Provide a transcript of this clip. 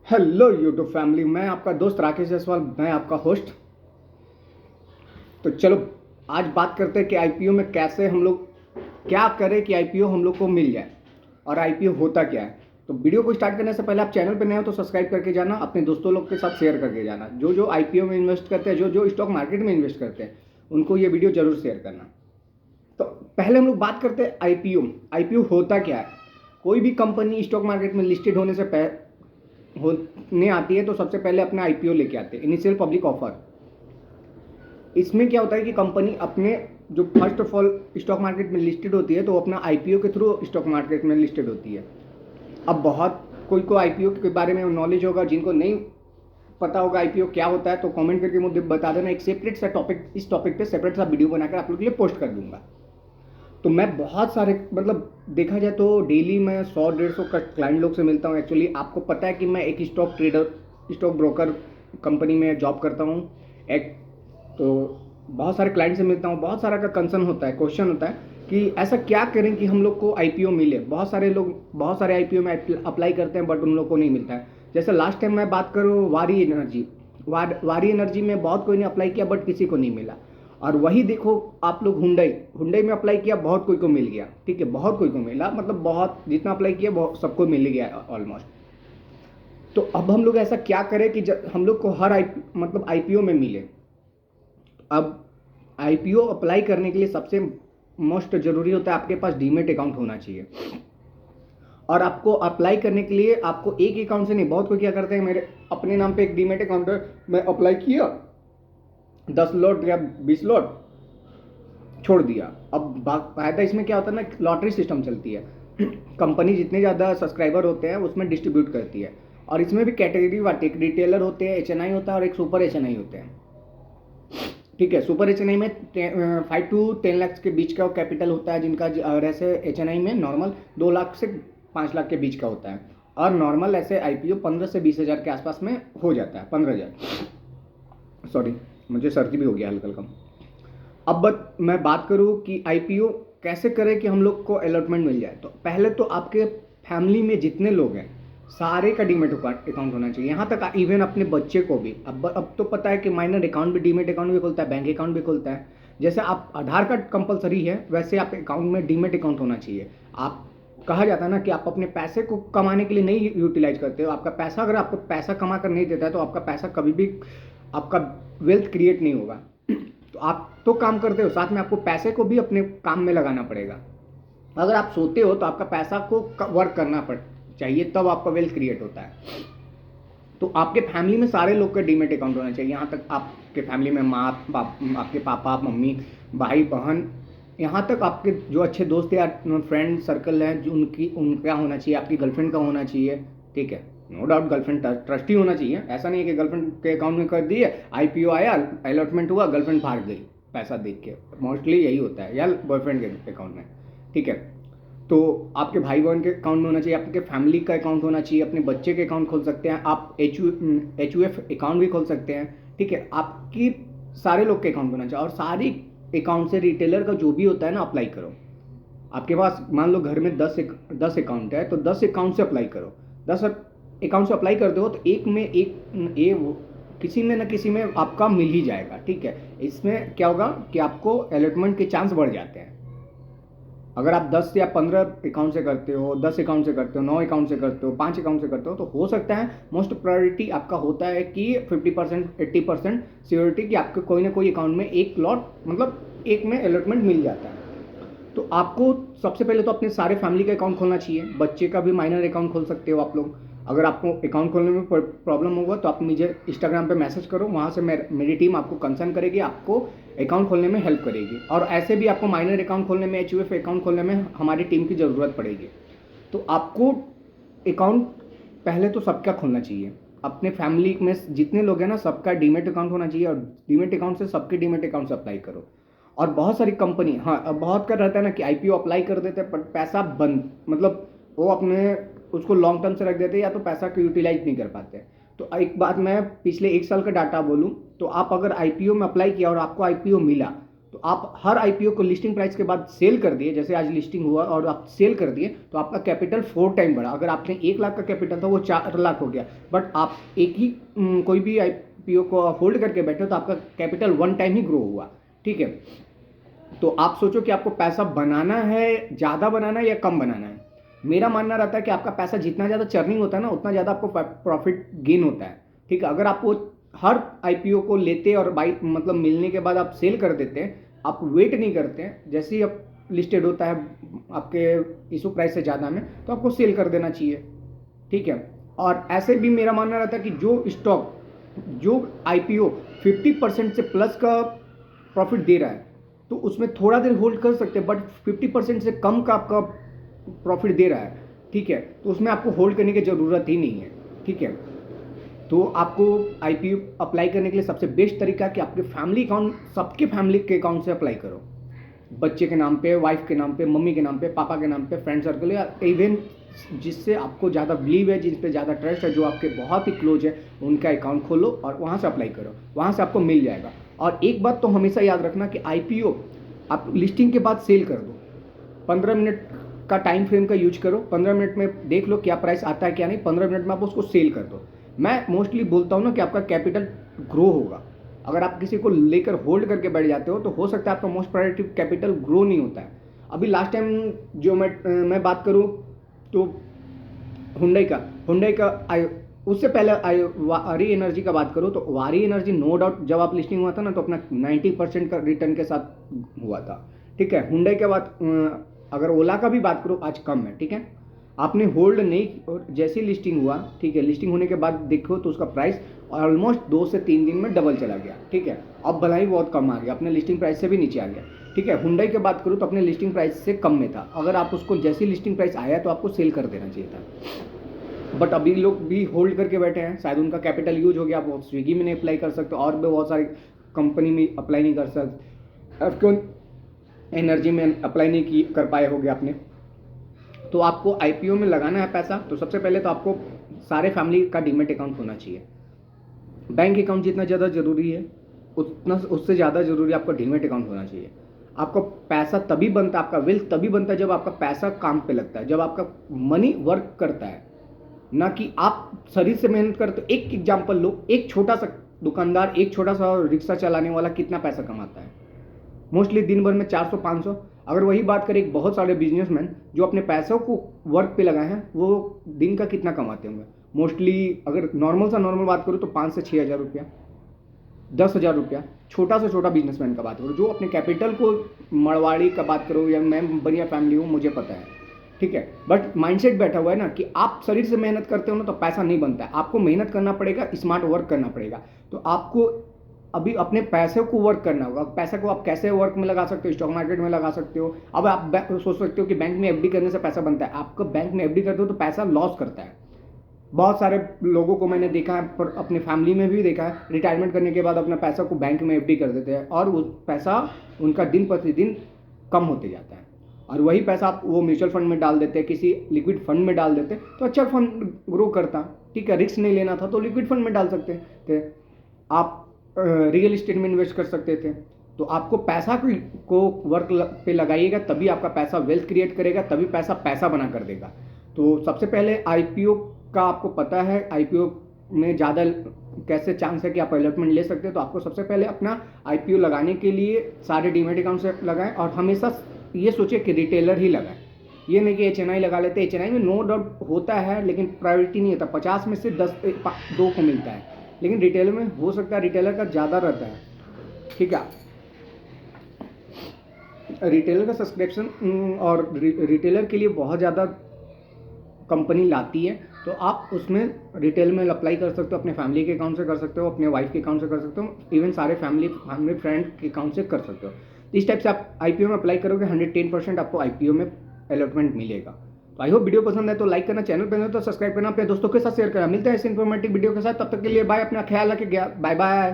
Hello YouTube family, मैं आपका दोस्त राकेश जायसवाल, मैं आपका होस्ट। तो चलो आज बात करते हैं कि आईपीओ में कैसे हम लोग क्या करें कि आईपीओ हम लोग को मिल जाए और आईपीओ होता क्या है। तो वीडियो को स्टार्ट करने से पहले आप चैनल पर नए हो तो सब्सक्राइब करके जाना, अपने दोस्तों लोग के साथ शेयर करके जाना। जो जो आईपीओ में इन्वेस्ट करते हैं, जो जो स्टॉक मार्केट में इन्वेस्ट करते हैं, उनको ये वीडियो जरूर शेयर करना। तो पहले हम लोग बात करते हैं आईपीओ। आईपीओ होता क्या है। कोई भी कंपनी स्टॉक मार्केट में लिस्टेड होने आती है तो सबसे पहले अपना आईपीओ लेके आते हैं, इनिशियल पब्लिक ऑफर। इसमें क्या होता है कि कंपनी अपने जो first of all stock market में लिस्टेड होती है तो अपना आईपीओ के थ्रू स्टॉक मार्केट में लिस्टेड होती है। अब बहुत कोई को आईपीओ के बारे में नॉलेज होगा, जिनको नहीं पता होगा आईपीओ क्या होता है तो कमेंट करके मुझे बता देना। एक सेपरेट सा टॉपिक, इस टॉपिक पे सेपरेट सा वीडियो बनाकर आप लोग के लिए पोस्ट कर दूंगा। तो मैं बहुत सारे मतलब देखा जाए तो डेली मैं 100-150 क्लाइंट लोग से मिलता हूँ। एक्चुअली आपको पता है कि मैं एक stock trader, stock broker company में जॉब करता हूँ एक। तो बहुत सारे क्लाइंट से मिलता हूँ, बहुत सारा का कंसर्न होता है, क्वेश्चन होता है कि ऐसा क्या करें कि हम लोग को आईपीओ मिले। बहुत सारे लोग बहुत सारे आईपीओ में अप्लाई करते हैं बट उन लोग को नहीं मिलता है। जैसे लास्ट टाइम मैं बात करूँ वारी एनर्जी, वारी एनर्जी में बहुत कोई ने अप्लाई किया बट किसी को नहीं मिला। और वही देखो आप लोग हुंडई हुंडई में अप्लाई किया, बहुत कोई को मिल गया। ठीक है, बहुत कोई को मिला, मतलब बहुत जितना अप्लाई किया बहुत सबको मिल गया ऑलमोस्ट। तो अब हम लोग ऐसा क्या करें कि हम लोग को हर मतलब आईपीओ में मिले। अब आईपीओ अप्लाई करने के लिए सबसे मोस्ट जरूरी होता है आपके पास डीमेट अकाउंट होना चाहिए। और आपको अप्लाई करने के लिए आपको एक अकाउंट से नहीं, बहुत कोई क्या करते हैं मेरे अपने नाम पे एक डीमेट अकाउंट है, मैं अप्लाई किया 10 लॉट या 20 लॉट छोड़ दिया। अब फायदा इसमें क्या होता है ना, लॉटरी सिस्टम चलती है। कंपनी जितने ज़्यादा सब्सक्राइबर होते हैं उसमें डिस्ट्रीब्यूट करती है। और इसमें भी कैटेगरी बांटती है, रिटेलर होते हैं, एचएनआई होता है और एक सुपर एचएनआई होते हैं। ठीक है, सुपर एचएनआई में 5 to 10 लाख के बीच का कैपिटल होता है जिनका, और ऐसे एचएनआई में नॉर्मल 2 लाख से 5 लाख के बीच का होता है। और नॉर्मल ऐसे आईपीओ 15 से 20 हज़ार के आसपास में हो जाता है, 15 हज़ार। सॉरी, मुझे सर्दी भी हो गया हल्का हल्का। अब मैं बात करूं कि आईपीओ कैसे करें कि हम लोग को अलॉटमेंट मिल जाए। तो पहले तो आपके फैमिली में जितने लोग हैं सारे का डीमेट अकाउंट होना चाहिए, यहाँ तक इवन अपने बच्चे को भी। अब तो पता है कि माइनर अकाउंट भी, डीमेट अकाउंट भी खुलता है, बैंक अकाउंट भी खुलता है। जैसे आप आधार कार्ड कंपलसरी है वैसे आप अकाउंट में डीमेट अकाउंट होना चाहिए। आप कहा जाता है ना कि आप अपने पैसे को कमाने के लिए नहीं यूटिलाइज करते हो। आपका पैसा अगर आपको पैसा कमा कर नहीं देता है तो आपका पैसा कभी भी आपका वेल्थ क्रिएट नहीं होगा। तो आप तो काम करते हो, साथ में आपको पैसे को भी अपने काम में लगाना पड़ेगा। अगर आप सोते हो तो आपका पैसा को वर्क करना पड़ चाहिए, तब आपका वेल्थ क्रिएट होता है। तो आपके फैमिली में सारे लोग का डीमेट अकाउंट होना चाहिए। यहाँ तक आपके फैमिली में माँ आपके पापा मम्मी भाई बहन, यहाँ तक आपके जो अच्छे दोस्त या फ्रेंड सर्कल हैं जो उनका होना चाहिए, आपकी गर्लफ्रेंड का होना चाहिए। ठीक है, नो डाउट गर्लफ्रेंड ट्रस्टी होना चाहिए। ऐसा नहीं है कि गर्लफ्रेंड के अकाउंट में कर दिए, आईपीओ आया, अलॉटमेंट हुआ, गर्लफ्रेंड भाग गई पैसा देख के। मोस्टली यही होता है, या बॉयफ्रेंड के अकाउंट में। ठीक है, तो आपके भाई बहन के अकाउंट में होना चाहिए, आपके फैमिली का अकाउंट होना चाहिए, अपने बच्चे के अकाउंट खोल सकते हैं आप, एच अकाउंट भी खोल सकते हैं। ठीक है, आपकी सारे लोग के अकाउंट होना चाहिए। और सारी अकाउंट से रिटेलर का जो भी होता है ना अप्लाई करो। आपके पास मान लो घर में 10 अकाउंट है तो 10 अकाउंट से अप्लाई करो। 10 अकाउंट से अप्लाई कर दो तो एक में किसी में ना किसी में आपका मिल ही जाएगा। ठीक है, इसमें क्या होगा कि आपको अलॉटमेंट के चांस बढ़ जाते हैं। अगर आप 10 या 15 अकाउंट से करते हो, 10 अकाउंट से करते हो, 9 अकाउंट से करते हो, 5 अकाउंट से करते हो, तो हो सकता है मोस्ट प्रायोरिटी आपका होता है कि 50% 80% सिक्योरिटी कि आपके कोई ना कोई अकाउंट में एक लॉट, मतलब एक में अलॉटमेंट मिल जाता है। तो आपको सबसे पहले तो अपने सारे फैमिली का अकाउंट खोलना चाहिए। बच्चे का भी माइनर अकाउंट खोल सकते हो आप लोग। अगर आपको अकाउंट खोलने में प्रॉब्लम होगा तो आप मुझे इंस्टाग्राम पे मैसेज करो, वहाँ से मेरी टीम आपको कंसर्न करेगी, आपको अकाउंट खोलने में हेल्प करेगी। और ऐसे भी आपको माइनर अकाउंट खोलने में, एचयूएफ अकाउंट खोलने में हमारी टीम की ज़रूरत पड़ेगी। तो आपको अकाउंट पहले तो सबका खोलना चाहिए। अपने फैमिली में जितने लोग हैं ना सबका डीमेट अकाउंट होना चाहिए, और डीमेट अकाउंट से सबके डीमेट अकाउंट से अप्लाई करो। और बहुत सारी कंपनी, हाँ अब बहुत का रहता है ना कि आईपीओ अप्लाई कर देते हैं पर पैसा बंद, मतलब वो अपने उसको लॉन्ग टर्म से रख देते हैं या तो पैसा को यूटिलाइज नहीं कर पाते। तो एक बात मैं पिछले 1 साल का डाटा बोलूँ तो आप अगर आईपीओ में अप्लाई किया और आपको आईपीओ मिला तो आप हर आईपीओ को लिस्टिंग प्राइस के बाद सेल कर दिए, जैसे आज लिस्टिंग हुआ और आप सेल कर दिए, तो आपका कैपिटल 4 टाइम बढ़ा। अगर आपने 1 लाख का कैपिटल था वो 4 लाख हो गया, बट आप एक ही कोई भी आईपीओ को होल्ड करके बैठे तो आपका कैपिटल 1 टाइम ही ग्रो हुआ। ठीक है, तो आप सोचो कि आपको पैसा बनाना है, ज़्यादा बनाना है या कम बनाना है। मेरा मानना रहता है कि आपका पैसा जितना ज़्यादा चर्निंग होता है ना, उतना ज़्यादा आपको प्रॉफिट गेन होता है। ठीक है, अगर आपको हर आईपीओ को लेते और बाई मतलब मिलने के बाद आप सेल कर देते हैं, आप वेट नहीं करते हैं, जैसे ही आप लिस्टेड होता है आपके इशू प्राइस से ज़्यादा में, तो आपको सेल कर देना चाहिए। ठीक है, और ऐसे भी मेरा मानना रहता है कि जो स्टॉक, जो आईपीओ 50% से प्लस का प्रॉफिट दे रहा है, तो उसमें थोड़ा देर होल्ड कर सकते हैं, बट 50% से कम का आपका प्रॉफिट दे रहा है, ठीक है, तो उसमें आपको होल्ड करने की ज़रूरत ही नहीं है। ठीक है, तो आपको आईपीओ अप्लाई करने के लिए सबसे बेस्ट तरीका है कि आपके फैमिली अकाउंट, सबके फैमिली के अकाउंट से अप्लाई करो। बच्चे के नाम पे, वाइफ के नाम पे, मम्मी के नाम पे, पापा के नाम पे, फ्रेंड सर्कल या इवन जिससे आपको ज़्यादा बिलीव है, जिस पे ज़्यादा ट्रस्ट है, जो आपके बहुत ही क्लोज है, उनका अकाउंट खोलो और वहाँ से अप्लाई करो, वहाँ से आपको मिल जाएगा। और एक बात तो हमेशा याद रखना कि आईपीओ आप लिस्टिंग के बाद सेल कर दो। 15 मिनट का टाइम फ्रेम का यूज करो, 15 मिनट में देख लो क्या प्राइस आता है क्या नहीं, 15 मिनट में आप उसको सेल कर दो। मैं मोस्टली बोलता हूँ ना कि आपका कैपिटल ग्रो होगा। अगर आप किसी को लेकर होल्ड करके बैठ जाते हो तो हो सकता है आपका मोस्ट प्रायोरिटी कैपिटल ग्रो नहीं होता है। अभी लास्ट टाइम जो मैं बात करूँ तो हुंडई का उससे पहले वारी एनर्जी का बात करूँ तो वारी एनर्जी नो डाउट जब आप लिस्टिंग हुआ था ना तो अपना 90% का रिटर्न के साथ हुआ था। ठीक है, हुंडई के बाद अगर ओला का भी बात करूँ आज कम है। ठीक है, आपने होल्ड नहीं, और जैसे ही लिस्टिंग हुआ, ठीक है, लिस्टिंग होने के बाद देखो तो उसका प्राइस ऑलमोस्ट 2 से 3 दिन में डबल चला गया। ठीक है, अब भला ही बहुत कम आ गया, अपने लिस्टिंग प्राइस से भी नीचे आ गया। ठीक है, हुंडई की बात करूँ तो अपने लिस्टिंग प्राइस से कम में था। अगर आप उसको जैसे लिस्टिंग प्राइस आया तो आपको सेल कर देना चाहिए था, बट अभी लोग भी होल्ड करके बैठे हैं, शायद उनका कैपिटल यूज हो गया। आप स्विगी में नहीं अप्लाई कर सकते, और भी बहुत सारी कंपनी में अप्लाई नहीं कर सकते, क्यों एनर्जी में अप्लाई नहीं कर पाए होगे आपने। तो आपको आईपीओ में लगाना है पैसा, तो सबसे पहले तो आपको सारे फैमिली का डीमेट अकाउंट होना चाहिए। बैंक अकाउंट जितना ज़्यादा ज़रूरी है उतना उससे ज़्यादा ज़रूरी आपका डीमेट अकाउंट होना चाहिए। आपका पैसा तभी बनता है, आपका वेल्थ तभी बनता है जब आपका पैसा काम पे लगता है, जब आपका मनी वर्क करता है, ना कि आप शरीर से मेहनत करते हो। एक एग्जाम्पल लो, एक छोटा सा दुकानदार, एक छोटा सा रिक्शा चलाने वाला कितना पैसा कमाता है? मोस्टली दिन भर में 400-500। अगर वही बात करें एक बहुत सारे बिजनेसमैन जो अपने पैसों को वर्क पे लगाए हैं, वो दिन का कितना कमाते होंगे? मोस्टली अगर नॉर्मल बात करूँ तो 5 से 6 हज़ार रुपया, 10,000 रुपया। छोटा से छोटा बिजनेसमैन का बात करूँ, जो अपने कैपिटल को, मरवाड़ी का बात करूँ या मैं बढ़िया फैमिली हूँ, मुझे पता है। ठीक है, बट माइंडसेट बैठा हुआ है ना कि आप शरीर से मेहनत करते हो ना तो पैसा नहीं बनता है, आपको मेहनत करना पड़ेगा, स्मार्ट वर्क करना पड़ेगा। तो आपको अभी अपने पैसे को वर्क करना होगा। पैसे को आप कैसे वर्क में लगा सकते हो? स्टॉक मार्केट में लगा सकते हो। अब आप सोच सकते हो कि बैंक में एफडी करने से पैसा बनता है। आपको बैंक में एफडी करते हो तो पैसा लॉस करता है। बहुत सारे लोगों को मैंने देखा है, पर अपने फैमिली में भी देखा है, रिटायरमेंट करने के बाद अपना पैसा को बैंक में एफडी कर देते हैं और वो पैसा उनका दिन प्रतिदिन कम होते जाता है। और वही पैसा आप वो म्यूचुअल फंड में डाल देते हैं, किसी लिक्विड फंड में डाल देते तो अच्छा फंड ग्रो करता। ठीक है, रिस्क नहीं लेना था तो लिक्विड फंड में डाल सकते थे, आप रियल इस्टेट में इन्वेस्ट कर सकते थे। तो आपको पैसा को वर्क पे लगाइएगा, तभी आपका पैसा वेल्थ क्रिएट करेगा, तभी पैसा पैसा बना कर देगा। तो सबसे पहले आईपीओ का आपको पता है, आईपीओ में ज़्यादा कैसे चांस है कि आप अलॉटमेंट ले सकते हैं। तो आपको सबसे पहले अपना आईपीओ लगाने के लिए सारे डीमेट अकाउंट से लगाएं, और हमेशा ये सोचिए कि रिटेलर ही लगाएं। ये नहीं कि एचएनआई लगा लेते, एचएनआई में नो डाउट होता है लेकिन प्रायोरिटी नहीं होता, 50 में से 2 को मिलता है, लेकिन रिटेलर में हो सकता है रिटेलर का ज़्यादा रहता है। ठीक है, रिटेलर का सब्सक्रिप्शन और रिटेलर के लिए बहुत ज़्यादा कंपनी लाती है, तो आप उसमें रिटेल में अप्लाई कर सकते हो, अपने फैमिली के अकाउंट से कर सकते हो, अपने वाइफ के अकाउंट से कर सकते हो, इवन सारे फैमिली फ्रेंड के अकाउंट से कर सकते हो। इस टाइप से आप आईपीओ में अप्लाई करोगे, 110% आपको आईपीओ में अलॉटमेंट मिलेगा। तो आई होप वीडियो पसंद है तो लाइक करना, चैनल पर तो सब्सक्राइब करना, अपने दोस्तों के साथ शेयर करना। मिलते हैं ऐसे इन्फॉर्मेटिव वीडियो के साथ, तब तक के लिए बाय, अपना ख्याल रखिए, बाय बाय।